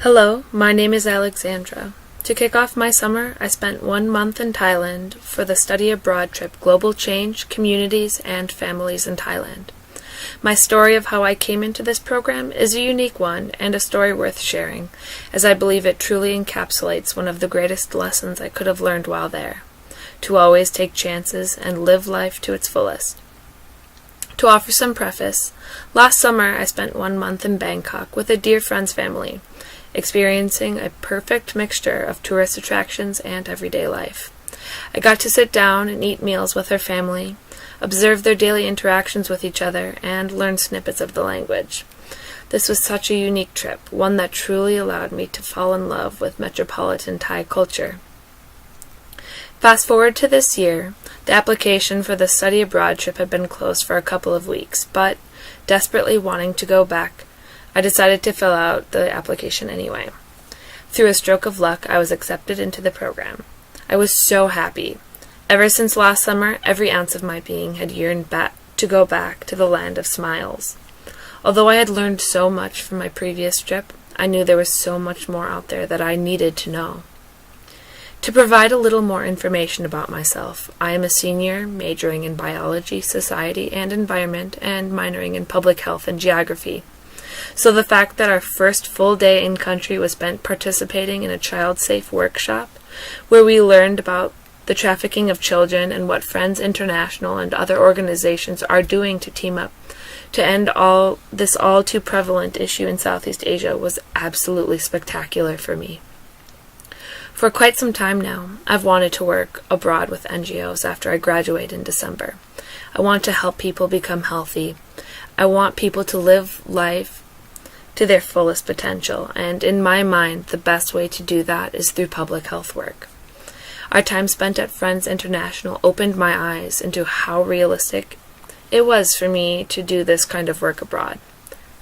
Hello, my name is Alexandra. To kick off my summer, I spent 1 month in Thailand for the study abroad trip Global Change, Communities, and Families in Thailand. My story of how I came into this program is a unique one and a story worth sharing, as I believe it truly encapsulates one of the greatest lessons I could have learned while there: to always take chances and live life to its fullest. To offer some preface, last summer I spent 1 month in Bangkok with a dear friend's family, experiencing a perfect mixture of tourist attractions and everyday life. I got to sit down and eat meals with her family, observe their daily interactions with each other, and learn snippets of the language. This was such a unique trip, one that truly allowed me to fall in love with metropolitan Thai culture. Fast forward to this year, the application for the study abroad trip had been closed for a couple of weeks, but, desperately wanting to go back, I decided to fill out the application anyway. Through a stroke of luck, I was accepted into the program. I was so happy. Ever since last summer, every ounce of my being had yearned to go back to the land of smiles. Although I had learned so much from my previous trip, I knew there was so much more out there that I needed to know. To provide a little more information about myself, I am a senior majoring in biology, society, and environment, and minoring in public health and geography. So the fact that our first full day in country was spent participating in a child-safe workshop, where we learned about the trafficking of children and what Friends International and other organizations are doing to team up to end this all too prevalent issue in Southeast Asia, was absolutely spectacular for me. For quite some time now, I've wanted to work abroad with NGOs after I graduate in December. I want to help people become healthy. I want people to live life to their fullest potential, and in my mind, the best way to do that is through public health work. Our time spent at Friends International opened my eyes into how realistic it was for me to do this kind of work abroad.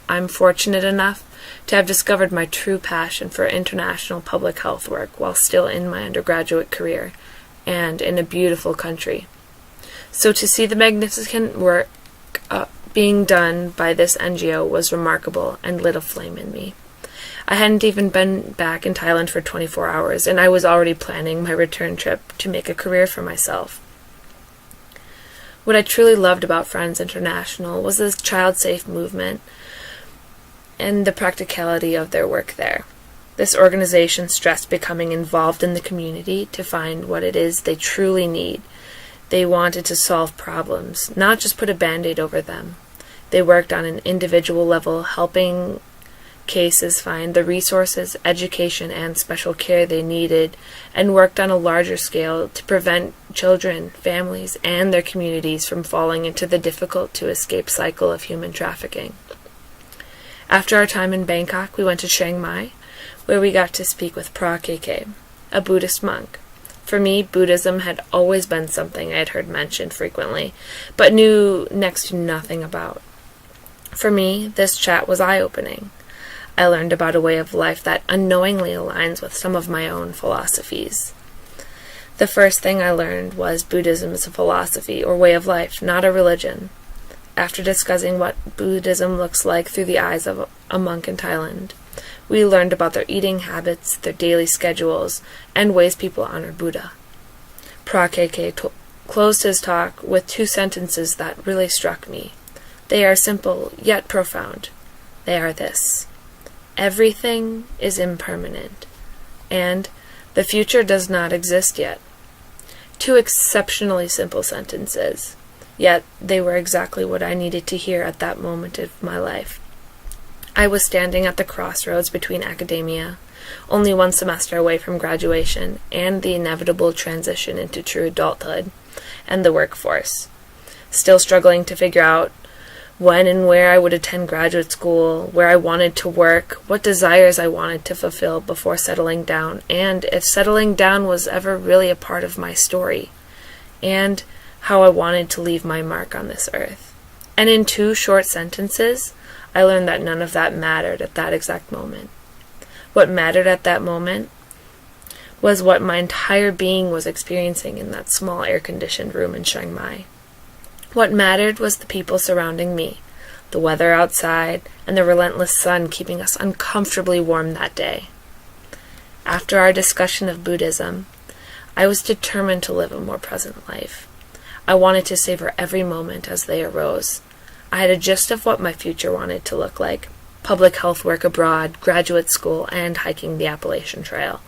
I'm fortunate enough to have discovered my true passion for international public health work while still in my undergraduate career, and in a beautiful country. So to see the magnificent work being done by this NGO was remarkable and lit a flame in me. I hadn't even been back in Thailand for 24 hours, and I was already planning my return trip to make a career for myself. What I truly loved about Friends International was this child-safe movement and the practicality of their work there. This organization stressed becoming involved in the community to find what it is they truly need. They wanted to solve problems, not just put a Band-Aid over them. They worked on an individual level, helping cases find the resources, education, and special care they needed, and worked on a larger scale to prevent children, families, and their communities from falling into the difficult-to-escape cycle of human trafficking. After our time in Bangkok, we went to Chiang Mai, where we got to speak with Pra KK, a Buddhist monk. For me, Buddhism had always been something I had heard mentioned frequently, but knew next to nothing about. For me, this chat was eye-opening. I learned about a way of life that unknowingly aligns with some of my own philosophies. The first thing I learned was Buddhism is a philosophy or way of life, not a religion. After discussing what Buddhism looks like through the eyes of a monk in Thailand, we learned about their eating habits, their daily schedules, and ways people honor Buddha. Pra KK closed his talk with 2 sentences that really struck me. They are simple, yet profound. They are this: everything is impermanent, and the future does not exist yet. 2 exceptionally simple sentences, yet they were exactly what I needed to hear at that moment of my life. I was standing at the crossroads between academia, only 1 semester away from graduation, and the inevitable transition into true adulthood and the workforce. Still struggling to figure out when and where I would attend graduate school, where I wanted to work, what desires I wanted to fulfill before settling down, and if settling down was ever really a part of my story, and how I wanted to leave my mark on this earth. And in 2 short sentences, I learned that none of that mattered at that exact moment. What mattered at that moment was what my entire being was experiencing in that small air-conditioned room in Chiang Mai. What mattered was the people surrounding me, the weather outside, and the relentless sun keeping us uncomfortably warm that day. After our discussion of Buddhism, I was determined to live a more present life. I wanted to savor every moment as they arose. I had a gist of what my future wanted to look like: public health work abroad, graduate school, and hiking the Appalachian Trail.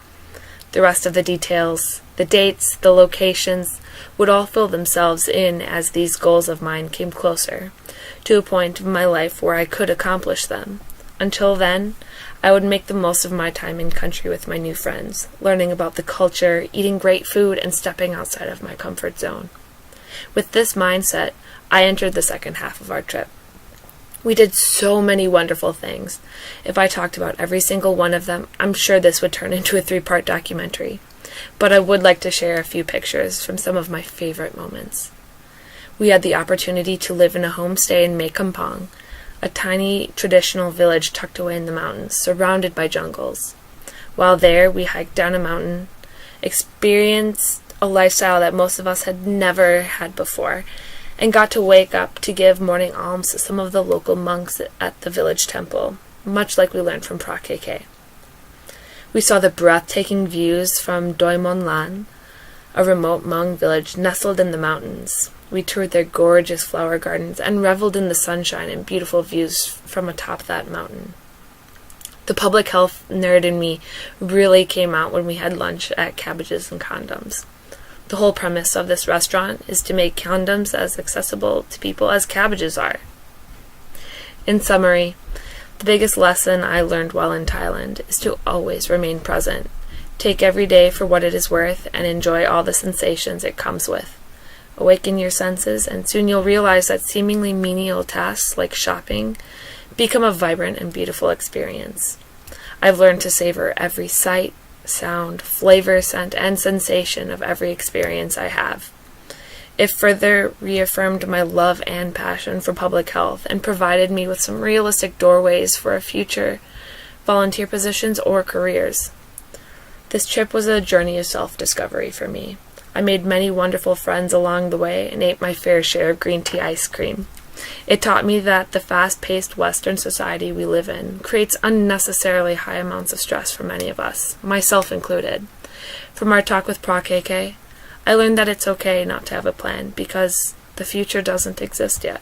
The rest of the details, the dates, the locations, would all fill themselves in as these goals of mine came closer, to a point of my life where I could accomplish them. Until then, I would make the most of my time in country with my new friends, learning about the culture, eating great food, and stepping outside of my comfort zone. With this mindset, I entered the second half of our trip. We did so many wonderful things. If I talked about every single one of them, I'm sure this would turn into a 3-part documentary. But I would like to share a few pictures from some of my favorite moments. We had the opportunity to live in a homestay in Mae Kampong, a tiny traditional village tucked away in the mountains, surrounded by jungles. While there, we hiked down a mountain, experienced a lifestyle that most of us had never had before, and got to wake up to give morning alms to some of the local monks at the village temple, much like we learned from Pra KK. We saw the breathtaking views from Doi Mon Lan, a remote Hmong village nestled in the mountains. We toured their gorgeous flower gardens and reveled in the sunshine and beautiful views from atop that mountain. The public health nerd in me really came out when we had lunch at Cabbages and Condoms. The whole premise of this restaurant is to make condoms as accessible to people as cabbages are. In summary, the biggest lesson I learned while in Thailand is to always remain present. Take every day for what it is worth and enjoy all the sensations it comes with. Awaken your senses, and soon you'll realize that seemingly menial tasks like shopping become a vibrant and beautiful experience. I've learned to savor every sight, sound, flavor, scent, and sensation of every experience I have. It further reaffirmed my love and passion for public health and provided me with some realistic doorways for a future, volunteer positions, or careers. This trip was a journey of self-discovery for me. I made many wonderful friends along the way and ate my fair share of green tea ice cream. It taught me that the fast-paced Western society we live in creates unnecessarily high amounts of stress for many of us, myself included. From our talk with Pra KK, I learned that it's okay not to have a plan because the future doesn't exist yet.